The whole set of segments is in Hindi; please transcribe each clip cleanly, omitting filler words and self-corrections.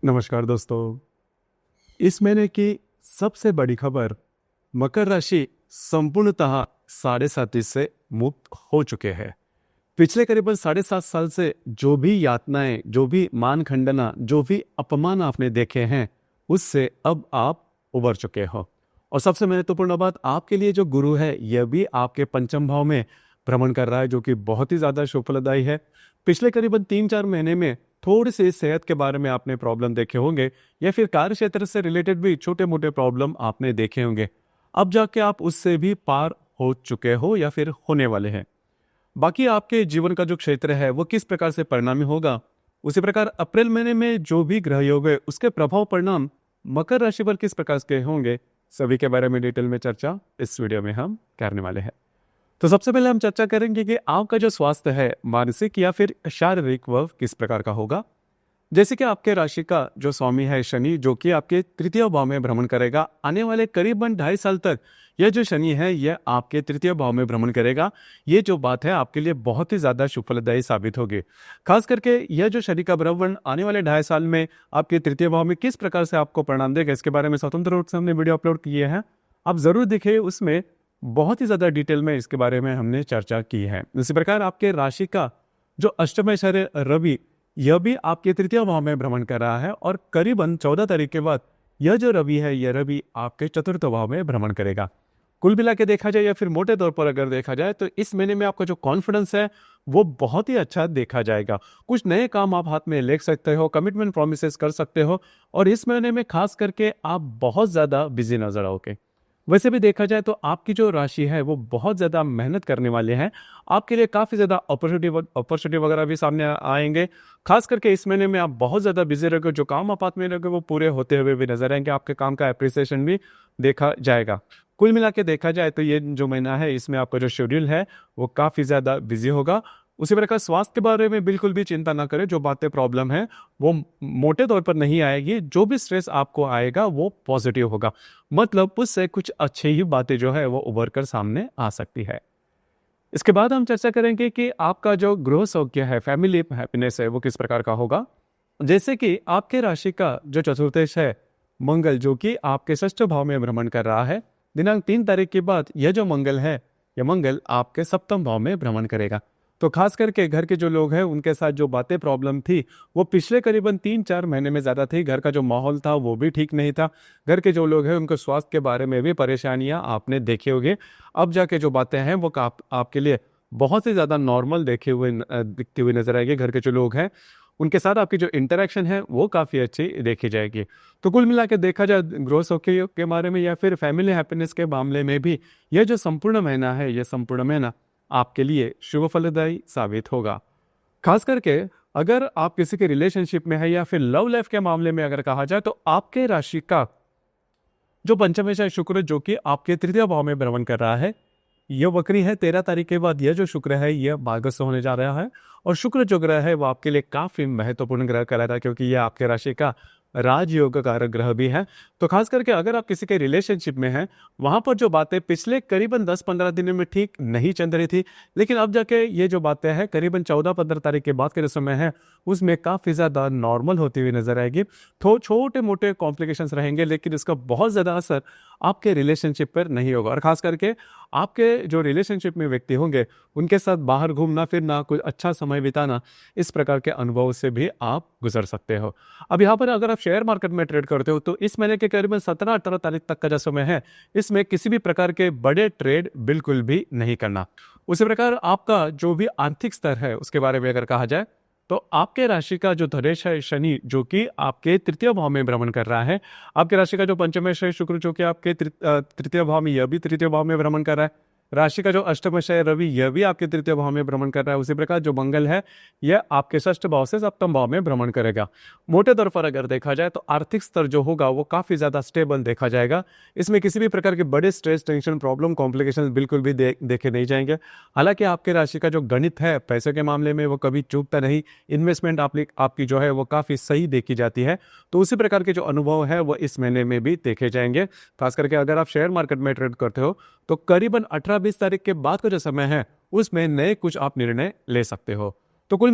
नमस्कार दोस्तों। इस महीने की सबसे बड़ी खबर, मकर राशि संपूर्णतः 7.5 से मुक्त हो चुके हैं। पिछले करीबन 7.5 साल से जो भी यातनाएं, जो भी मान खंडना, जो भी अपमान आपने देखे हैं, उससे अब आप उबर चुके हो। और सबसे महत्वपूर्ण बात, आपके लिए जो गुरु है यह भी आपके पंचम भाव में भ्रमण कर रहा है, जो कि बहुत ही ज्यादा शुभफलदायी है। पिछले करीबन 3-4 महीने में थोड़ी सी सेहत के बारे में आपने प्रॉब्लम देखे होंगे, या फिर कार्य क्षेत्र से रिलेटेड भी छोटे मोटे प्रॉब्लम आपने देखे होंगे। अब जाके आप उससे भी पार हो चुके हो या फिर होने वाले हैं। बाकी आपके जीवन का जो क्षेत्र है वो किस प्रकार से परिणामी होगा, उसी प्रकार अप्रैल महीने में जो भी ग्रह योग है उसके प्रभाव परिणाम मकर राशि पर किस प्रकार के होंगे, सभी के बारे में डिटेल में चर्चा इस वीडियो में हम करने वाले हैं। तो सबसे पहले हम चर्चा करेंगे कि आपका जो स्वास्थ्य है, मानसिक या फिर शारीरिक, वह किस प्रकार का होगा। जैसे कि आपके राशि का जो स्वामी है शनि, जो कि आपके तृतीय भाव में भ्रमण करेगा आने वाले करीबन 2.5 साल तक। यह जो शनि है यह आपके तृतीय भाव में भ्रमण करेगा। ये जो बात है आपके लिए बहुत ही ज्यादा शुभफलदायी साबित होगी। खास करके यह जो शनि का भ्रमण आने वाले 2.5 साल में आपके तृतीय भाव में किस प्रकार से आपको परिणाम देगा, इसके बारे में स्वतंत्र रूप से हमने वीडियो अपलोड किए हैं, आप जरूर देखिए। उसमें बहुत ही ज्यादा डिटेल में इसके बारे में हमने चर्चा की है। इसी प्रकार आपके राशि का जो अष्टम शनि रवि, यह भी आपके तृतीय भाव में भ्रमण कर रहा है, और करीबन 14 तारीख के बाद यह जो रवि है यह रवि आपके चतुर्थ भाव में भ्रमण करेगा। कुल मिला के देखा जाए या फिर मोटे तौर पर अगर देखा जाए तो इस महीने में आपका जो कॉन्फिडेंस है वो बहुत ही अच्छा देखा जाएगा। कुछ नए काम आप हाथ में ले सकते हो, कमिटमेंट प्रोमिसेस कर सकते हो, और इस महीने में खास करके आप बहुत ज्यादा बिजी नजर आओगे। वैसे भी देखा जाए तो आपकी जो राशि है वो बहुत ज़्यादा मेहनत करने वाले हैं। आपके लिए काफ़ी ज़्यादा अपॉर्चुनिटी वगैरह भी सामने आएंगे। खास करके इस महीने में आप बहुत ज़्यादा बिजी रहोगे, जो काम आप हाथ में रहोगे वो पूरे होते हुए भी नजर आएंगे। आपके काम का अप्रिसिएशन भी देखा जाएगा। कुल मिला के देखा जाए तो ये जो महीना है इसमें आपका जो शेड्यूल है वो काफ़ी ज़्यादा बिजी होगा। उसी प्रकार स्वास्थ्य के बारे में बिल्कुल भी चिंता ना करें। जो बातें प्रॉब्लम है वो मोटे तौर पर नहीं आएगी। जो भी स्ट्रेस आपको आएगा वो पॉजिटिव होगा, मतलब उससे कुछ अच्छी ही बातें जो है वो उभर कर सामने आ सकती है। इसके बाद हम चर्चा करेंगे कि आपका जो गृह सौख्य है, फैमिली हैप्पीनेस है, वो किस प्रकार का होगा। जैसे कि आपके राशि का जो चतुर्थेश है मंगल, जो कि आपके षष्ठ भाव में भ्रमण कर रहा है, दिनांक 3 तारीख के बाद यह जो मंगल है, यह मंगल आपके सप्तम भाव में भ्रमण करेगा। तो खास करके घर के जो लोग हैं उनके साथ जो बातें प्रॉब्लम थी वो पिछले करीबन 3-4 महीने में ज़्यादा थी। घर का जो माहौल था वो भी ठीक नहीं था। घर के जो लोग हैं उनके स्वास्थ्य के बारे में भी परेशानियां आपने देखी होगी। अब जाके जो बातें हैं वो आपके लिए बहुत ही ज़्यादा नॉर्मल दिखती हुई नजर आएगी। घर के जो लोग हैं उनके साथ आपकी जो इंटरेक्शन है वो काफ़ी अच्छी देखी जाएगी। तो कुल मिला के देखा जाए ग्रोथ सौख्य के बारे में या फिर फैमिली हैप्पीनेस के मामले में भी यह जो संपूर्ण महीना है, यह संपूर्ण महीना आपके लिए शुभ फलदायी साबित होगा। खास करके अगर आप किसी के रिलेशनशिप में है या फिर लव लाइफ के मामले में अगर कहा जाए तो आपके राशि का जो पंचमेश है शुक्र, जो कि आपके तृतीय भाव में भ्रमण कर रहा है, यह वक्री है। 13 तारीख के बाद यह जो शुक्र है यह भाग्यस्थ होने जा रहा है, और शुक्र जो ग्रह है वो आपके लिए काफी महत्वपूर्ण ग्रह कहलाता है, क्योंकि यह आपके राशि का राजयोग कारक ग्रह भी है। तो खास करके अगर आप किसी के रिलेशनशिप में हैं, वहां पर जो बातें पिछले करीबन 10-15 दिनों में ठीक नहीं चल रही थी, लेकिन अब जाके ये जो बातें हैं करीबन 14-15 तारीख के बाद के जो समय है उसमें काफी ज्यादा नॉर्मल होती हुई नजर आएगी। तो छोटे मोटे कॉम्प्लिकेशंस रहेंगे, लेकिन इसका बहुत ज्यादा असर आपके रिलेशनशिप पर नहीं होगा। और खास करके आपके जो रिलेशनशिप में व्यक्ति होंगे उनके साथ बाहर घूमना फिरना, कुछ अच्छा समय बिताना, इस प्रकार के अनुभव से भी आप गुजर सकते हो। अब यहाँ पर अगर आप शेयर मार्केट में ट्रेड करते हो तो इस महीने के करीबन 17-18 तारीख तक का जो समय है इसमें किसी भी प्रकार के बड़े ट्रेड बिल्कुल भी नहीं करना। उसी प्रकार आपका जो भी आर्थिक स्तर है उसके बारे में अगर कहा जाए तो आपके राशि का जो धनेश है शनि, जो कि आपके तृतीय भाव में भ्रमण कर रहा है, आपके राशि का जो पंचमेश है शुक्र, जो कि आपके तृतीय भाव में, यह भी तृतीय भाव में भ्रमण कर रहा है। राशि का जो अष्टमश है रवि, यह भी आपके तृतीय भाव में भ्रमण कर रहा है। उसी प्रकार जो मंगल है यह आपके षष्ठ भाव से सप्तम भाव में भ्रमण करेगा। मोटे तौर पर अगर देखा जाए तो आर्थिक स्तर जो होगा वो काफी ज्यादा स्टेबल देखा जाएगा। इसमें किसी भी प्रकार के बड़े स्ट्रेस, टेंशन, प्रॉब्लम, कॉम्प्लिकेशन बिल्कुल भी देखे नहीं जाएंगे। हालांकि आपके राशि का जो गणित है पैसे के मामले में वो कभी चूकता नहीं। इन्वेस्टमेंट आपकी जो है वो काफी सही देखी जाती है। तो उसी प्रकार के जो अनुभव है वो इस महीने में भी देखे जाएंगे। खास करके अगर आप शेयर मार्केट में ट्रेड करते हो तो करीबन 18-20 तारीख के बाद का जो समय है उसमें नए कुछ आप निर्णय ले सकते हो। तो कुल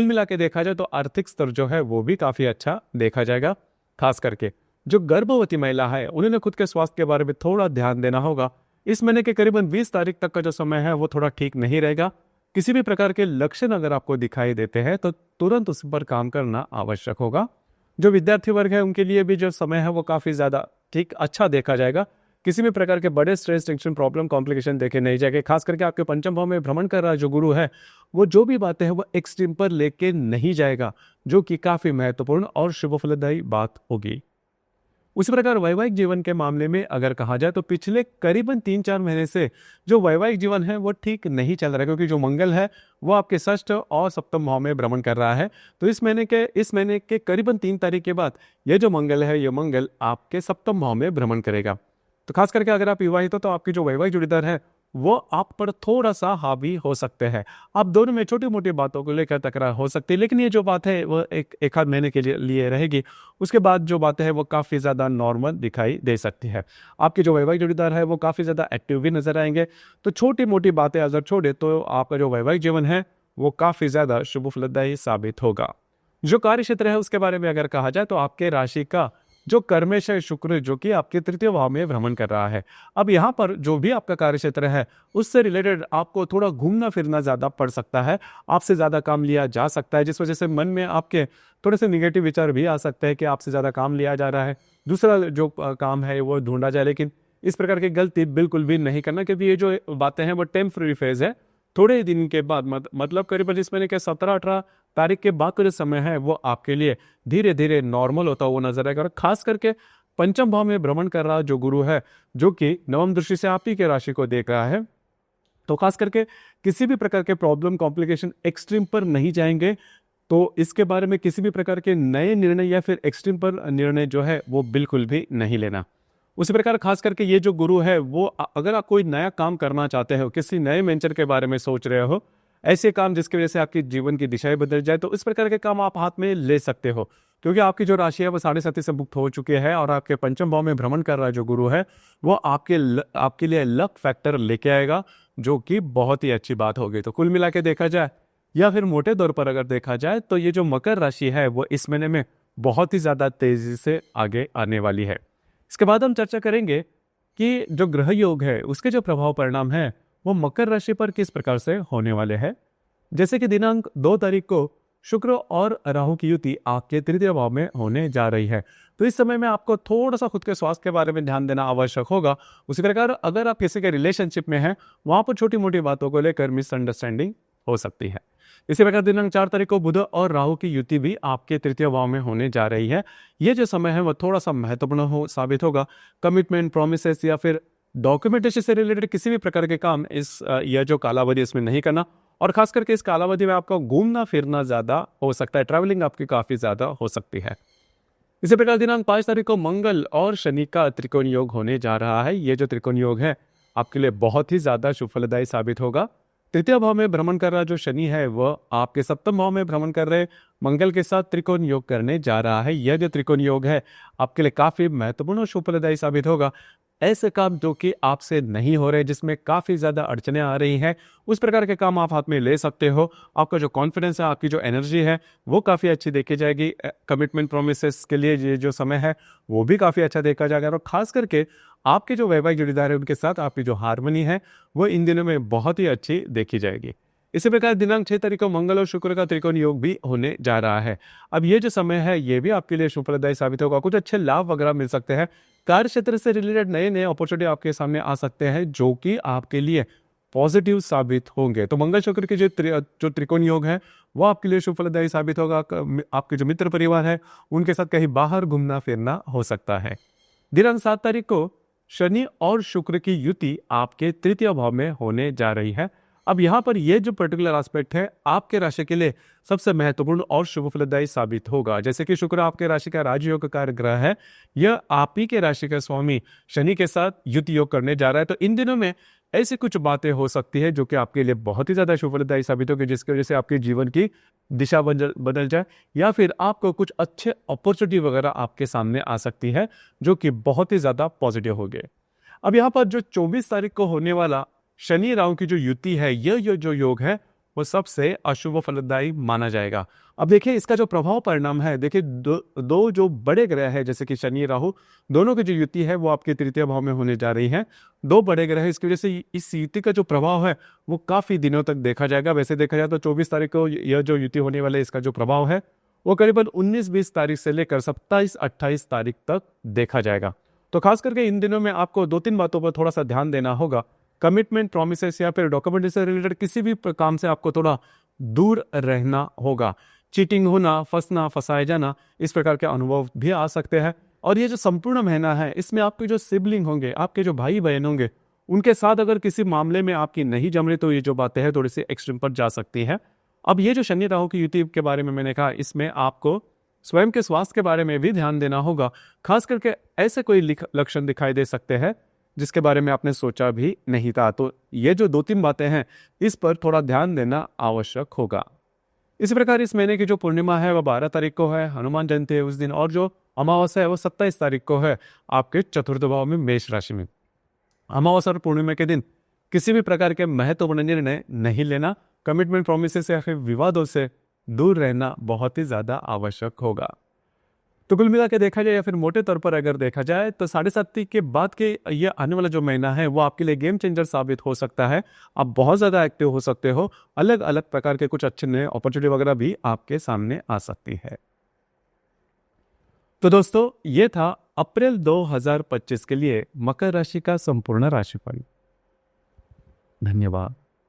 मिला के देखा जाए तो आर्थिक स्तर जो है वो भी काफ़ी अच्छा देखा जाएगा। खास करके जो गर्भवती महिला है उन्होंने खुद के स्वास्थ्य के बारे में थोड़ा ध्यान देना होगा। इस महीने के करीबन 20 तारीख तक का जो समय है वो थोड़ा ठीक नहीं रहेगा। किसी भी प्रकार के लक्षण अगर आपको दिखाई देते हैं तो तुरंत उस पर काम करना आवश्यक होगा। जो विद्यार्थी वर्ग है उनके लिए भी जो समय है वो काफ़ी ज़्यादा ठीक अच्छा देखा जाएगा। किसी भी प्रकार के बड़े स्ट्रेस, टेंशन, प्रॉब्लम, कॉम्प्लिकेशन देखे नहीं जाएंगे। खास करके आपके पंचम भाव में भ्रमण कर रहा जो गुरु है वो जो भी बातें हैं वो एक्सट्रीम पर लेके नहीं जाएगा, जो कि काफ़ी महत्वपूर्ण और शुभ फलदायी बात होगी। उसी प्रकार वैवाहिक जीवन के मामले में अगर कहा जाए तो पिछले करीबन 3-4 महीने से जो वैवाहिक जीवन है वो ठीक नहीं चल रहा है, क्योंकि जो मंगल है वो आपके षष्ठ और सप्तम भाव में भ्रमण कर रहा है। तो इस महीने के करीबन 3 तारीख के बाद ये जो मंगल है ये मंगल आपके सप्तम भाव में भ्रमण करेगा। तो खास करके अगर आप विवाहित हो तो आपकी जो वैवाहिक जोड़ीदार है वो आप पर थोड़ा सा हावी हो सकते हैं। आप दोनों में छोटी मोटी बातों को लेकर तकरार हो सकती है, लेकिन ये जो बात है वो एक आध महीने के लिए रहेगी। उसके बाद जो बातें हैं वो काफ़ी ज़्यादा नॉर्मल दिखाई दे सकती है। आपके जो वैवाहिक जोड़ीदार है वो काफ़ी ज़्यादा एक्टिव भी नजर आएंगे। तो छोटी मोटी बातें अगर छोड़े तो आपका जो वैवाहिक जीवन है वो काफ़ी ज़्यादा शुभ फलदायी साबित होगा। जो कार्य क्षेत्र है उसके बारे में अगर कहा जाए तो आपके राशि का जो कर्मेश है शुक्र जो कि आपके तृतीय भाव में भ्रमण कर रहा है। अब यहाँ पर जो भी आपका कार्य क्षेत्र है उससे रिलेटेड आपको थोड़ा घूमना फिरना ज़्यादा पड़ सकता है, आपसे ज़्यादा काम लिया जा सकता है, जिस वजह से मन में आपके थोड़े से निगेटिव विचार भी आ सकते हैं कि आपसे ज़्यादा काम लिया जा रहा है, दूसरा जो काम है वो ढूंढा जाए। लेकिन इस प्रकार की गलती बिल्कुल भी नहीं करना, क्योंकि ये जो बातें हैं वो टेम्पररी फेज है। थोड़े दिन के बाद मतलब करीबन इस महीने के 17-18 तारीख के बाद का जो समय है वो आपके लिए धीरे धीरे नॉर्मल होता हुआ नजर आएगा। और खास करके पंचम भाव में भ्रमण कर रहा जो गुरु है जो कि नवम दृष्टि से आप ही के राशि को देख रहा है, तो खास करके किसी भी प्रकार के प्रॉब्लम, कॉम्प्लिकेशन एक्सट्रीम पर नहीं जाएंगे। तो इसके बारे में किसी भी प्रकार के नए निर्णय या फिर एक्सट्रीम पर निर्णय जो है वो बिल्कुल भी नहीं लेना। उसी प्रकार खास करके ये जो गुरु है वो अगर आप कोई नया काम करना चाहते हो, किसी नए वेंचर के बारे में सोच रहे हो, ऐसे काम जिसकी वजह से आपकी जीवन की दिशाएं बदल जाए, तो इस प्रकार के काम आप हाथ में ले सकते हो। क्योंकि आपकी जो राशि है वो 7.5 से मुक्त हो चुके हैं और आपके पंचम भाव में भ्रमण कर रहा जो गुरु है वो आपके लिए लक फैक्टर लेके आएगा, जो कि बहुत ही अच्छी बात होगी। तो कुल मिला के देखा जाए या फिर मोटे तौर पर अगर देखा जाए तो ये जो मकर राशि है वो इस महीने में बहुत ही ज्यादा तेजी से आगे आने वाली है। इसके बाद हम चर्चा करेंगे कि जो ग्रह योग है उसके जो प्रभाव परिणाम है वो मकर राशि पर किस प्रकार से होने वाले हैं। जैसे कि दिनांक 2 तारीख को शुक्र और राहु की युति आपके तृतीय भाव में होने जा रही है। तो इस समय में आपको थोड़ा सा खुद के स्वास्थ्य के बारे में ध्यान देना आवश्यक होगा। उसी प्रकार अगर आप किसी के रिलेशनशिप में हैं वहां पर छोटी मोटी बातों को लेकर मिसअंडरस्टैंडिंग हो सकती है। इसी प्रकार दिनांक 4 तारीख को बुध और राहु की युति भी आपके तृतीय भाव में होने जा रही है। ये जो समय है वो थोड़ा सा महत्वपूर्ण साबित होगा। कमिटमेंट, प्रोमिसेस या फिर डॉक्यूमेंटेशन से रिलेटेड किसी भी प्रकार के काम यह जो कालावधि इसमें नहीं करना। और खास करके इस कालावधि में आपका घूमना फिरना ज्यादा हो सकता है, ट्रैवलिंग आपकी काफी ज्यादा हो सकती है। इसी प्रकार दिनांक 5 तारीख को मंगल और शनि का त्रिकोण योग होने जा रहा है। ये जो त्रिकोण योग है आपके लिए बहुत ही ज्यादा शुभ फलदायी साबित होगा। तृतीय भाव में भ्रमण कर रहा जो शनि है वह आपके सप्तम भाव में भ्रमण कर रहे मंगल के साथ त्रिकोण योग करने जा रहा है। यह जो त्रिकोण योग है आपके लिए काफी महत्वपूर्ण और शुभ फलदायी साबित होगा। ऐसे काम जो कि आपसे नहीं हो रहे, जिसमें काफी ज्यादा अड़चने आ रही हैं, उस प्रकार के काम आप हाथ में ले सकते हो। आपका जो कॉन्फिडेंस है, आपकी जो एनर्जी है वो काफी अच्छी देखी जाएगी। कमिटमेंट, प्रोमिसेस के लिए ये जो समय है वो भी काफी अच्छा देखा जाएगा। और खास करके आपके जो वैवाहिक जोड़ीदार है उनके साथ आपकी जो हारमोनी है वो इन दिनों में बहुत ही अच्छी देखी जाएगी। इसी प्रकार दिनांक 6 तारीख को मंगल और शुक्र का त्रिकोण योग भी होने जा रहा है। अब ये जो समय है ये भी आपके लिए शुभ फलदायी साबित होगा। कुछ अच्छे लाभ वगैरह मिल सकते हैं। कार्य क्षेत्र से रिलेटेड नए नए अपॉर्चुनिटी आपके सामने आ सकते हैं जो कि आपके लिए पॉजिटिव साबित होंगे। तो मंगल शुक्र के जो त्रिकोण योग है वो आपके लिए शुभ फलदायी साबित होगा। आपके जो मित्र परिवार है उनके साथ कहीं बाहर घूमना फिरना हो सकता है। दिनांक 7 तारीख को शनि और शुक्र की युति आपके तृतीय भाव में होने जा रही है। अब यहाँ पर यह जो पर्टिकुलर एस्पेक्ट है आपके राशि के लिए सबसे महत्वपूर्ण और शुभ फलदायी साबित होगा। जैसे कि शुक्र आपके राशि का राजयोग कारक ग्रह है, यह आप ही के राशि का स्वामी शनि के साथ युति योग करने जा रहा है। तो इन दिनों में ऐसी कुछ बातें हो सकती है जो कि आपके लिए बहुत ही ज्यादा शुभ फलदायी साबित होगी, जिसकी वजह से आपके जीवन की दिशा बदल जाए या फिर आपको कुछ अच्छे अपॉर्चुनिटी वगैरह आपके सामने आ सकती है जो कि बहुत ही ज्यादा पॉजिटिव होगी। अब यहाँ पर जो 24 तारीख को होने वाला शनि राहु की जो युति है, यह जो योग है वो सबसे अशुभ फलदायी माना जाएगा। अब देखिए इसका जो प्रभाव परिणाम है, देखिए दो जो बड़े ग्रह है जैसे कि शनि राहु, दोनों की जो युति है वो आपके तृतीय भाव में होने जा रही है। दो बड़े ग्रह, इसकी वजह से इस युति का जो प्रभाव है वो काफी दिनों तक देखा जाएगा। वैसे देखा जाए तो 24 तारीख को यह जो युति होने वाले इसका जो प्रभाव है वो करीबन 19-20 तारीख से लेकर 27-28 तारीख तक देखा जाएगा। तो खास करके इन दिनों में आपको 2-3 बातों पर थोड़ा सा ध्यान देना होगा। कमिटमेंट, प्रोमिसेस या फिर डॉक्यूमेंट से रिलेटेड किसी भी काम से आपको थोड़ा दूर रहना होगा। चीटिंग होना, फंसना, फंसाए जाना, इस प्रकार के अनुभव भी आ सकते हैं। और ये जो संपूर्ण महीना है इसमें आपके जो सिबलिंग होंगे, आपके जो भाई बहन होंगे, उनके साथ अगर किसी मामले में आपकी नहीं जम रही तो ये जो बातें हैं थोड़ी सी एक्सट्रीम पर जा सकती है। अब ये जो शनि राहु की युति के बारे में मैंने कहा, इसमें आपको स्वयं के स्वास्थ्य के बारे में भी ध्यान देना होगा। खास करके ऐसे कोई लक्षण दिखाई दे सकते हैं जिसके बारे में आपने सोचा भी नहीं था। तो ये जो 2-3 बातें हैं इस पर थोड़ा ध्यान देना आवश्यक होगा। इसी प्रकार इस महीने की जो पूर्णिमा है वह 12 तारीख को है, हनुमान जयंती है उस दिन, और जो अमावस्या है वो 27 तारीख को है आपके चतुर्थ भाव में मेष राशि में। अमावस्या और पूर्णिमा के दिन किसी भी प्रकार के महत्वपूर्ण निर्णय नहीं लेना, कमिटमेंट, प्रोमिसेस या फिर विवादों से दूर रहना बहुत ही ज्यादा आवश्यक होगा। तो कुल मिला के देखा जाए या फिर मोटे तौर पर अगर देखा जाए तो 7.5 के बाद के ये आने वाला जो महीना है वो आपके लिए गेम चेंजर साबित हो सकता है। आप बहुत ज़्यादा एक्टिव हो सकते हो, अलग अलग प्रकार के कुछ अच्छे नए अपॉर्चुनिटी वगैरह भी आपके सामने आ सकती है। तो दोस्तों ये था अप्रैल 2025 के लिए मकर राशि का संपूर्ण राशिफल। धन्यवाद।